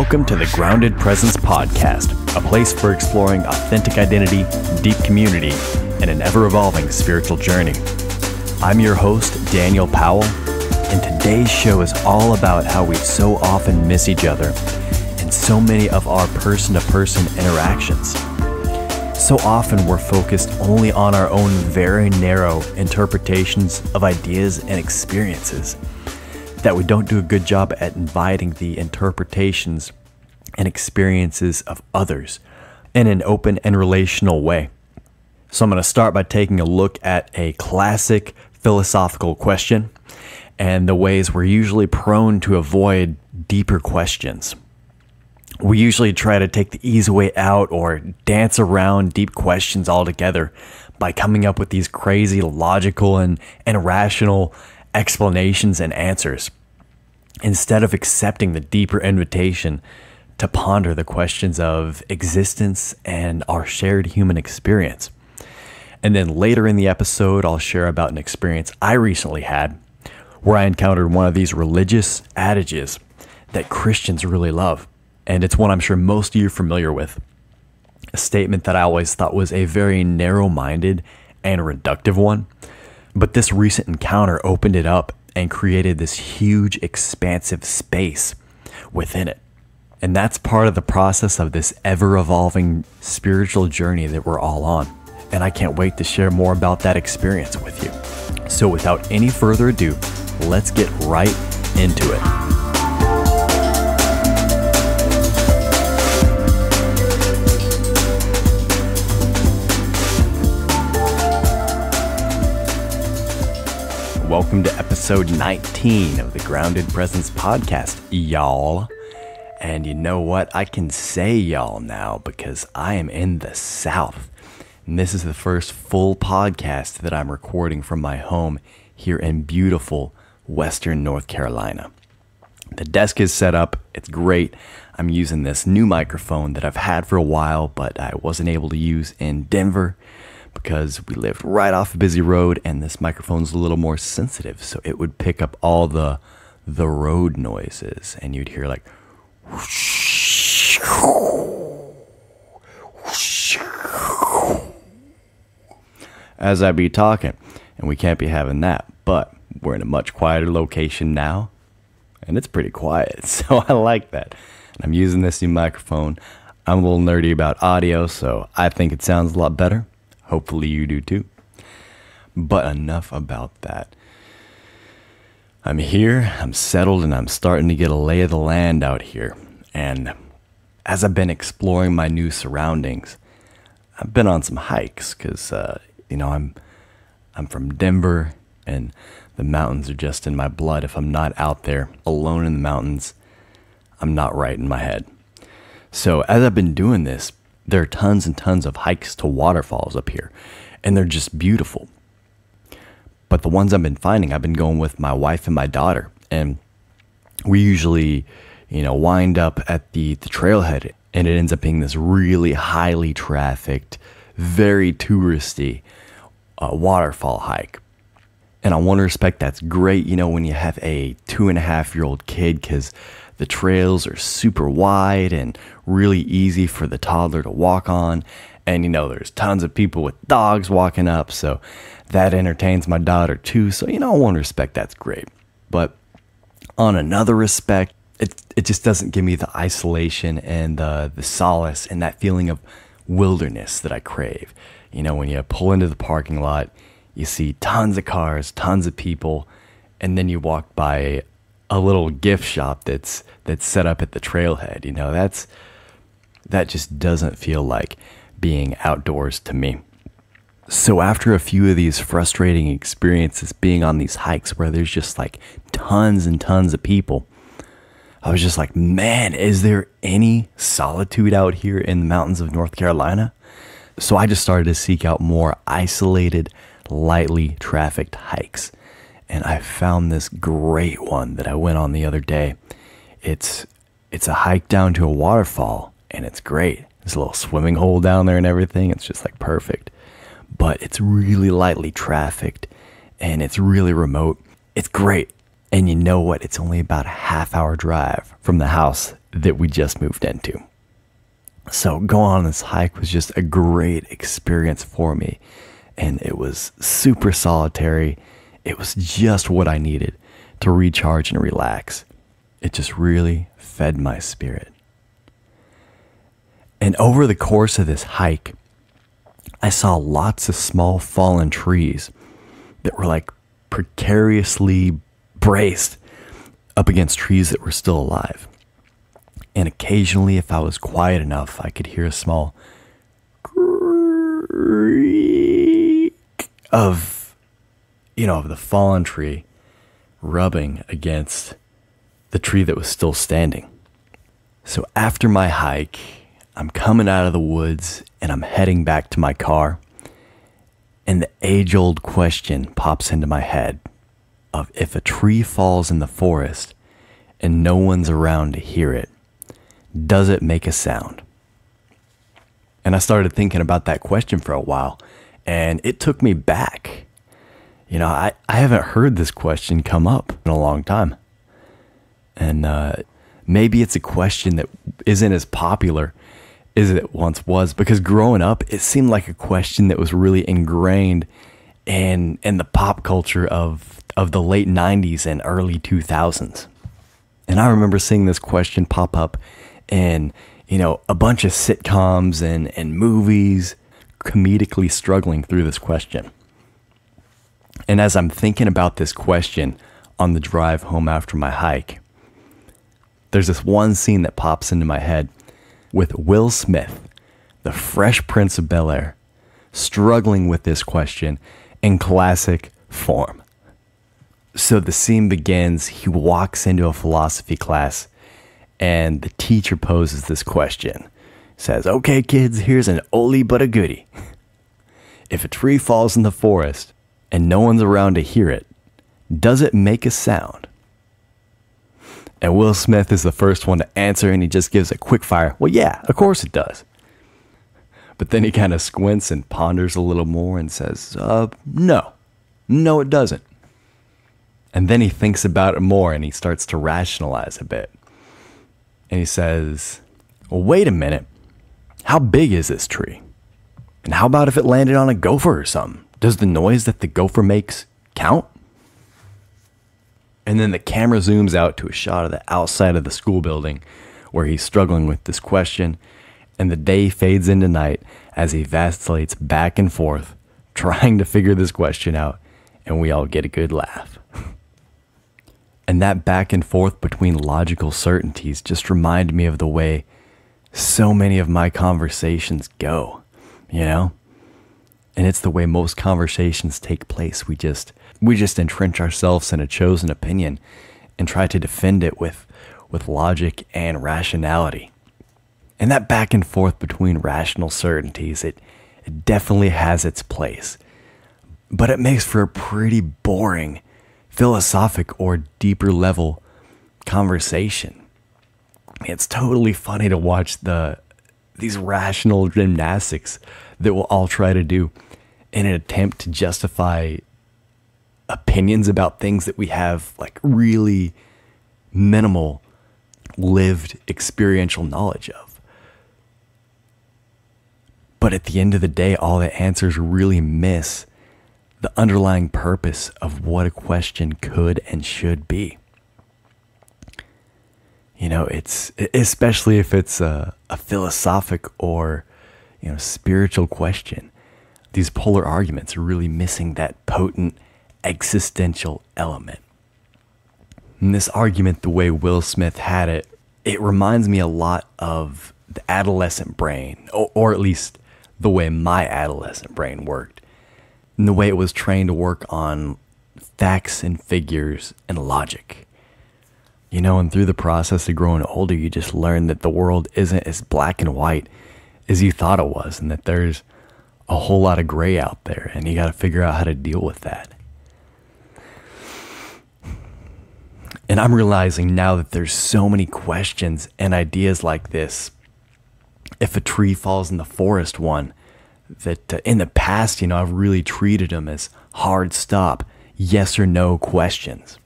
Welcome to the Grounded Presence Podcast, a place for exploring authentic identity, deep community, and an ever-evolving spiritual journey. I'm your host, Daniel Powell, and today's show is all about how we so often miss each other in so many of our person-to-person interactions. So often we're focused only on our own very narrow interpretations of ideas and experiences, that we don't do a good job at inviting the interpretations and experiences of others in an open and relational way. So I'm going to start by taking a look at a classic philosophical question and the ways we're usually prone to avoid deeper questions. We usually try to take the easy way out or dance around deep questions altogether by coming up with these crazy logical and irrational explanations and answers, instead of accepting the deeper invitation to ponder the questions of existence and our shared human experience. And then later in the episode, I'll share about an experience I recently had where I encountered one of these religious adages that Christians really love. And it's one I'm sure most of you are familiar with. A statement that I always thought was a very narrow-minded and reductive one. But this recent encounter opened it up and created this huge expansive space within it. And that's part of the process of this ever-evolving spiritual journey that we're all on. And I can't wait to share more about that experience with you. So without any further ado, let's get right into it. Welcome to episode 19 of the Grounded Presence Podcast, y'all. And you know what? I can say y'all now because I am in the South. And this is the first full podcast that I'm recording from my home here in beautiful Western North Carolina. The desk is set up. It's great. I'm using this new microphone that I've had for a while, but I wasn't able to use in Denver because we lived right off a busy road and this microphone's a little more sensitive, so it would pick up all the road noises and you'd hear like whoosh, whoosh, as I be talking, and we can't be having that. But we're in a much quieter location now and it's pretty quiet, so I like that. And I'm using this new microphone. I'm a little nerdy about audio, so I think it sounds a lot better. Hopefully you do too. But enough about that. I'm here, I'm settled, and I'm starting to get a lay of the land out here. And as I've been exploring my new surroundings, I've been on some hikes because, I'm from Denver and the mountains are just in my blood. If I'm not out there alone in the mountains, I'm not right in my head. So as I've been doing this, there are tons and tons of hikes to waterfalls up here, and they're just beautiful. But the ones I've been finding, I've been going with my wife and my daughter, and we usually, wind up at the trailhead, and it ends up being this really highly trafficked, very touristy waterfall hike. And on one respect, that's great, when you have a 2.5-year-old kid, because the trails are super wide and really easy for the toddler to walk on. And, there's tons of people with dogs walking up, so that entertains my daughter too. So, on one respect, that's great. But on another respect, it just doesn't give me the isolation and the solace and that feeling of wilderness that I crave. When you pull into the parking lot, you see tons of cars, tons of people, and then you walk by a little gift shop that's set up at the trailhead. That just doesn't feel like being outdoors to me. So after a few of these frustrating experiences being on these hikes where there's just like tons and tons of people, I was just like, man, is there any solitude out here in the mountains of North Carolina? So I just started to seek out more isolated, lightly trafficked hikes. And I found this great one that I went on the other day. It's a hike down to a waterfall, and it's great. There's a little swimming hole down there and everything. It's just like perfect. But it's really lightly trafficked, and it's really remote. It's great. And you know what? It's only about a half-hour drive from the house that we just moved into. So going on this hike was just a great experience for me. And it was super solitary. It was just what I needed to recharge and relax. It just really fed my spirit. And over the course of this hike, I saw lots of small fallen trees that were like precariously braced up against trees that were still alive. And occasionally, if I was quiet enough, I could hear a small creak of the fallen tree rubbing against the tree that was still standing. So after my hike, I'm coming out of the woods and I'm heading back to my car. And the age-old question pops into my head of if a tree falls in the forest and no one's around to hear it, does it make a sound? And I started thinking about that question for a while, and it took me back. I haven't heard this question come up in a long time. And maybe it's a question that isn't as popular as it once was, because growing up, it seemed like a question that was really ingrained in the pop culture of the late 90s and early 2000s. And I remember seeing this question pop up in, a bunch of sitcoms and movies, comedically struggling through this question. And as I'm thinking about this question on the drive home after my hike, there's this one scene that pops into my head with Will Smith, the Fresh Prince of Bel-Air, struggling with this question in classic form. So the scene begins, he walks into a philosophy class, and the teacher poses this question. Says, "Okay, kids, here's an oldie but a goodie. If a tree falls in the forest and no one's around to hear it, does it make a sound?" And Will Smith is the first one to answer, and he just gives a quick fire, "Well, yeah, of course it does." But then he kind of squints and ponders a little more and says, no, it doesn't. And then he thinks about it more and he starts to rationalize a bit. And he says, "Well, wait a minute. How big is this tree? And how about if it landed on a gopher or something? Does the noise that the gopher makes count?" And then the camera zooms out to a shot of the outside of the school building where he's struggling with this question. And the day fades into night as he vacillates back and forth, trying to figure this question out. And we all get a good laugh. And that back and forth between logical certainties just remind me of the way so many of my conversations go, And it's the way most conversations take place. We just entrench ourselves in a chosen opinion and try to defend it with logic and rationality. And that back and forth between rational certainties, it definitely has its place. But it makes for a pretty boring philosophic or deeper level conversation. It's totally funny to watch these rational gymnastics that we'll all try to do in an attempt to justify opinions about things that we have like really minimal lived experiential knowledge of. But at the end of the day, all the answers really miss the underlying purpose of what a question could and should be. It's especially if it's a philosophic or spiritual question. These polar arguments are really missing that potent existential element. And this argument, the way Will Smith had it, it reminds me a lot of the adolescent brain, or at least the way my adolescent brain worked. And the way it was trained to work on facts and figures and logic. And through the process of growing older, you just learn that the world isn't as black and white as you thought it was, and that there's a whole lot of gray out there, and you got to figure out how to deal with that. And I'm realizing now that there's so many questions and ideas like this. If a tree falls in the forest one, that in the past, I've really treated them as hard stop, yes or no questions.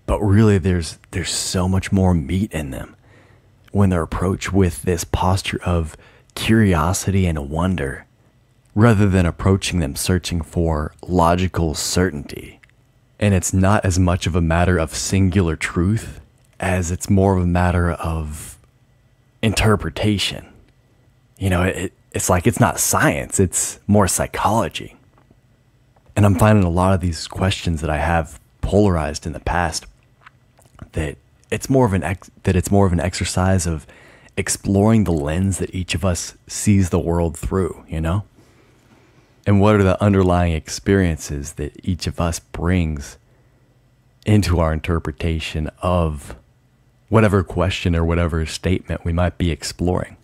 But really, there's so much more meat in them when they're approached with this posture of curiosity and wonder, rather than approaching them searching for logical certainty. And it's not as much of a matter of singular truth as it's more of a matter of interpretation. You know, it's like it's not science, it's more psychology. And I'm finding a lot of these questions that I have polarized in the past that it's more of an exercise of exploring the lens that each of us sees the world through, you know? And what are the underlying experiences that each of us brings into our interpretation of whatever question or whatever statement we might be exploring.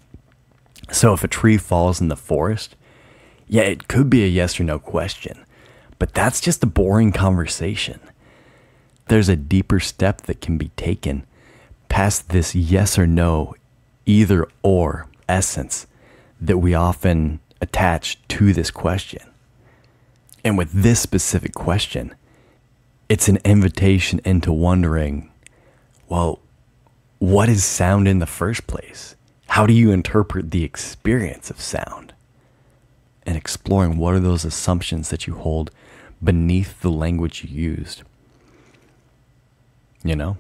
So if a tree falls in the forest, yeah, it could be a yes or no question, but that's just a boring conversation. There's a deeper step that can be taken past this yes or no, either or essence that we often attach to this question. And with this specific question, it's an invitation into wondering, well, what is sound in the first place? How do you interpret the experience of sound? And exploring what are those assumptions that you hold beneath the language you used. You know?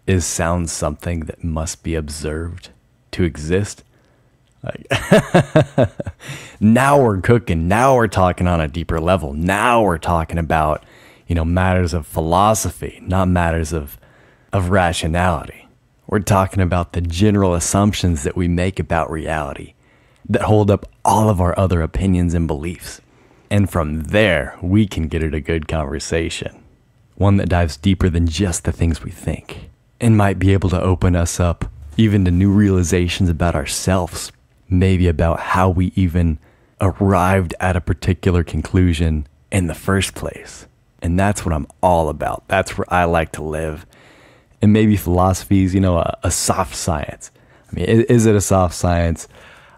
Is sound something that must be observed to exist? Like, now we're cooking. Now we're talking on a deeper level. Now we're talking about, matters of philosophy, not matters of rationality. We're talking about the general assumptions that we make about reality that hold up all of our other opinions and beliefs. And from there, we can get at a good conversation. One that dives deeper than just the things we think. And might be able to open us up even to new realizations about ourselves. Maybe about how we even arrived at a particular conclusion in the first place. And that's what I'm all about. That's where I like to live. And maybe philosophy is, a soft science. I mean, is it a soft science?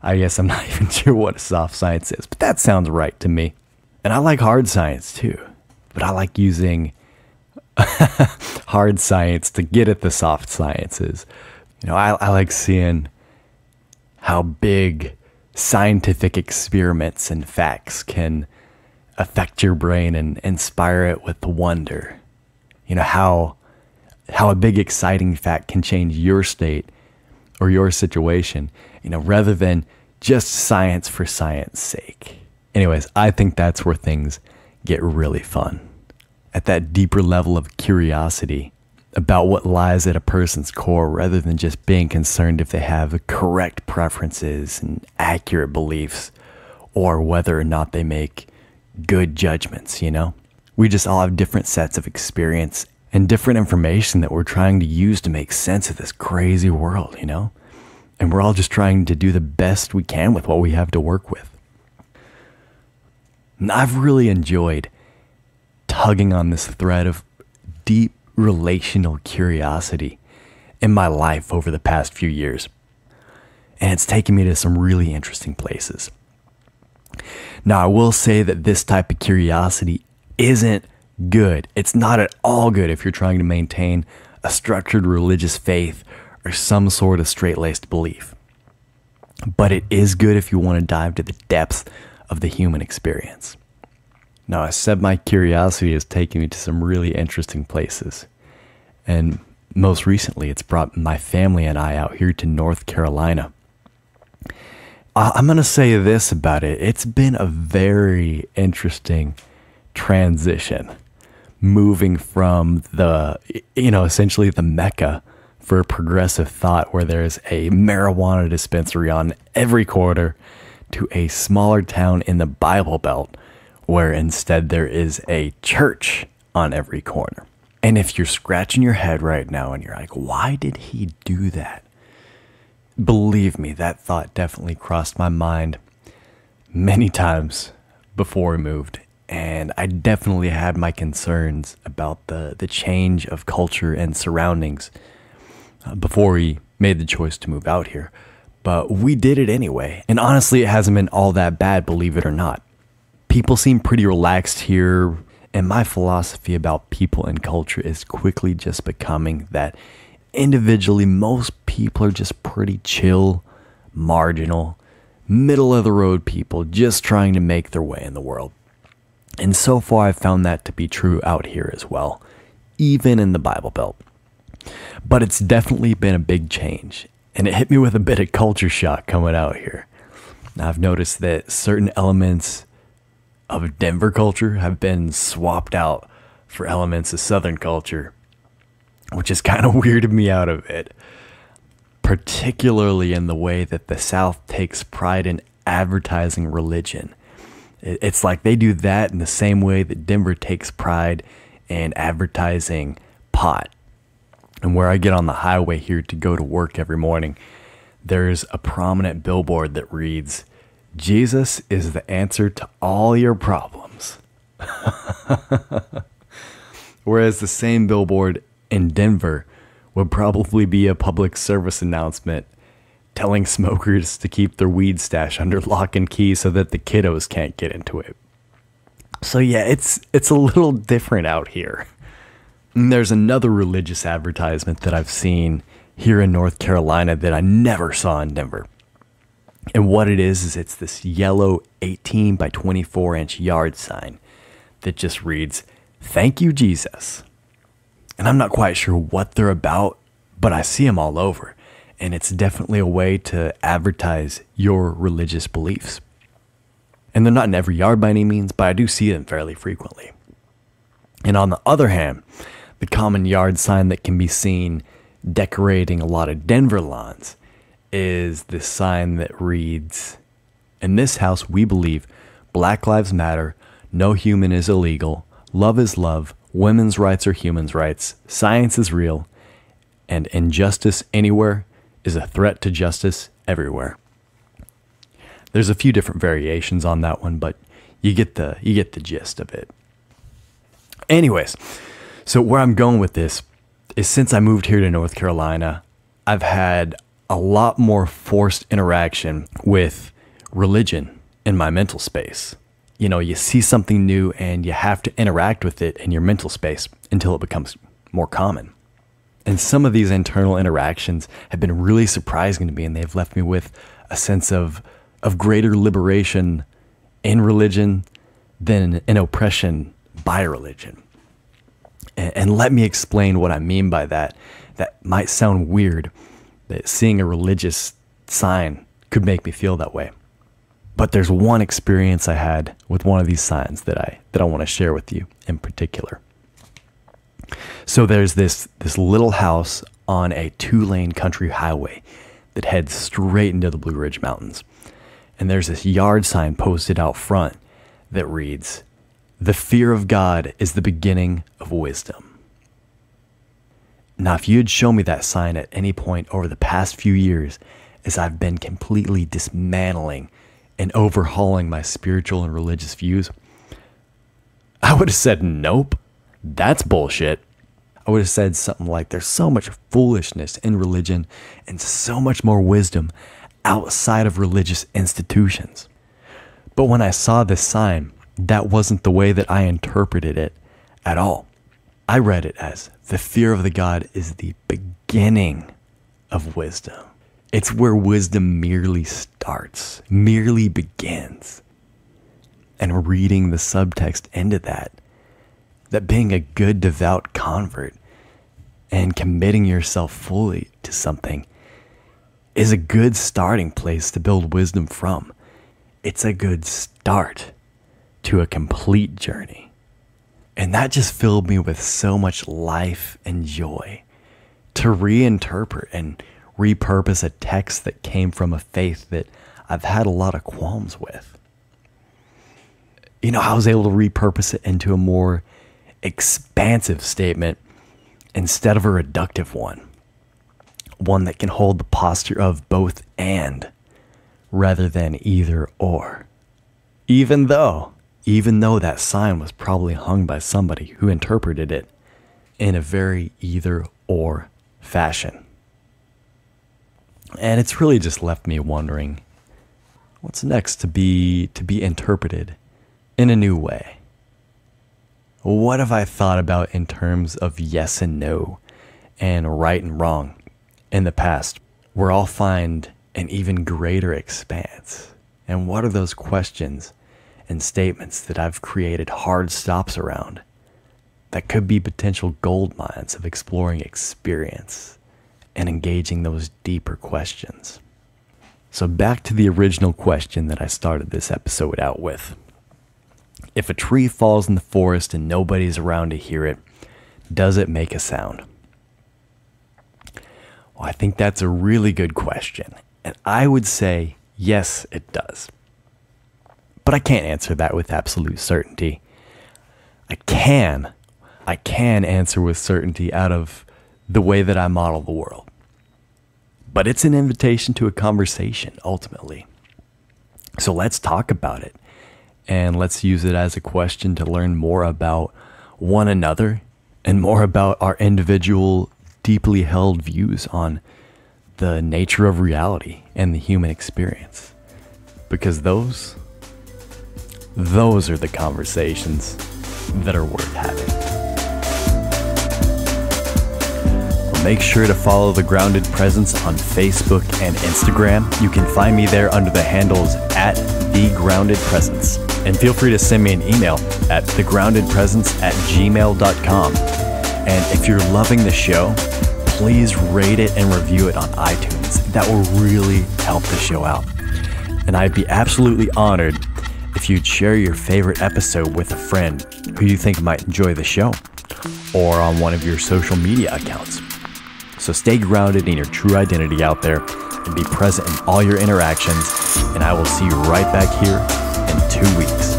I guess I'm not even sure what a soft science is, but that sounds right to me. And I like hard science too, but I like using hard science to get at the soft sciences. I like seeing how big scientific experiments and facts can affect your brain and inspire it with wonder. How a big exciting fact can change your state or your situation, rather than just science for science sake. Anyways, I think that's where things get really fun. At that deeper level of curiosity about what lies at a person's core, rather than just being concerned if they have correct preferences and accurate beliefs, or whether or not they make good judgments, We just all have different sets of experience and different information that we're trying to use to make sense of this crazy world, And we're all just trying to do the best we can with what we have to work with. And I've really enjoyed tugging on this thread of deep relational curiosity in my life over the past few years. And it's taken me to some really interesting places. Now, I will say that this type of curiosity isn't good. It's not at all good if you're trying to maintain a structured religious faith or some sort of straight-laced belief. But it is good if you want to dive to the depths of the human experience. Now, I said my curiosity has taken me to some really interesting places. And most recently, it's brought my family and I out here to North Carolina. I'm going to say this about it. It's been a very interesting transition. Moving from essentially the Mecca for progressive thought, where there's a marijuana dispensary on every corner, to a smaller town in the Bible Belt, where instead there is a church on every corner. And if you're scratching your head right now and you're like, why did he do that? Believe me, that thought definitely crossed my mind many times before we moved. And I definitely had my concerns about the change of culture and surroundings before we made the choice to move out here. But we did it anyway. And honestly, it hasn't been all that bad, believe it or not. People seem pretty relaxed here. And my philosophy about people and culture is quickly just becoming that individually, most people are just pretty chill, marginal, middle of the road people just trying to make their way in the world. And so far, I've found that to be true out here as well, even in the Bible Belt. But it's definitely been a big change, and it hit me with a bit of culture shock coming out here. Now, I've noticed that certain elements of Denver culture have been swapped out for elements of Southern culture, which has kind of weirded me out of it, particularly in the way that the South takes pride in advertising religion. It's like they do that in the same way that Denver takes pride in advertising pot. And where I get on the highway here to go to work every morning, there's a prominent billboard that reads, "Jesus is the answer to all your problems." Whereas the same billboard in Denver would probably be a public service announcement telling smokers to keep their weed stash under lock and key so that the kiddos can't get into it. So yeah, it's a little different out here. And there's another religious advertisement that I've seen here in North Carolina that I never saw in Denver. And what it is it's this yellow 18 by 24 inch yard sign that just reads, "Thank you, Jesus." And I'm not quite sure what they're about, but I see them all over. And it's definitely a way to advertise your religious beliefs. And they're not in every yard by any means, but I do see them fairly frequently. And on the other hand, the common yard sign that can be seen decorating a lot of Denver lawns is this sign that reads, "In this house we believe Black Lives Matter, no human is illegal, love is love, women's rights are human's rights, science is real, and injustice anywhere is a threat to justice everywhere." There's a few different variations on that one, but you get the gist of it. Anyways, so where I'm going with this is since I moved here to North Carolina, I've had a lot more forced interaction with religion in my mental space. You know, you see something new and you have to interact with it in your mental space until it becomes more common. And some of these internal interactions have been really surprising to me, and they've left me with a sense of greater liberation in religion than in oppression by religion. And let me explain what I mean by that. That might sound weird, that seeing a religious sign could make me feel that way. But there's one experience I had with one of these signs that I want to share with you in particular. So there's this little house on a 2-lane country highway that heads straight into the Blue Ridge Mountains. And there's this yard sign posted out front that reads, "The fear of God is the beginning of wisdom." Now, if you'd show me that sign at any point over the past few years, as I've been completely dismantling and overhauling my spiritual and religious views, I would have said, "Nope, that's bullshit." I would have said something like, "There's so much foolishness in religion and so much more wisdom outside of religious institutions." But when I saw this sign, that wasn't the way that I interpreted it at all. I read it as, the fear of the God is the beginning of wisdom. It's where wisdom merely starts, merely begins. And reading the subtext into that being a good devout convert and committing yourself fully to something is a good starting place to build wisdom from. It's a good start to a complete journey. And that just filled me with so much life and joy to reinterpret and repurpose a text that came from a faith that I've had a lot of qualms with. You know, I was able to repurpose it into a more expansive statement instead of a reductive one. One that can hold the posture of both and rather than either or. Even though that sign was probably hung by somebody who interpreted it in a very either or fashion. And it's really just left me wondering what's next to be interpreted in a new way. What have I thought about in terms of yes and no and right and wrong in the past, where I'll find an even greater expanse? And what are those questions and statements that I've created hard stops around that could be potential gold mines of exploring experience and engaging those deeper questions? So back to the original question that I started this episode out with. If a tree falls in the forest and nobody's around to hear it, does it make a sound? Well, I think that's a really good question. And I would say, yes, it does. But I can't answer that with absolute certainty. I can answer with certainty out of the way that I model the world. But it's an invitation to a conversation, ultimately. So let's talk about it. And let's use it as a question to learn more about one another and more about our individual, deeply held views on the nature of reality and the human experience. Because those are the conversations that are worth having. Make sure to follow The Grounded Presence on Facebook and Instagram. You can find me there under the handles @TheGroundedPresence. And feel free to send me an email at thegroundedpresence@gmail.com. And if you're loving the show, please rate it and review it on iTunes. That will really help the show out. And I'd be absolutely honored if you'd share your favorite episode with a friend who you think might enjoy the show, or on one of your social media accounts. So stay grounded in your true identity out there and be present in all your interactions. And I will see you right back here in 2 weeks.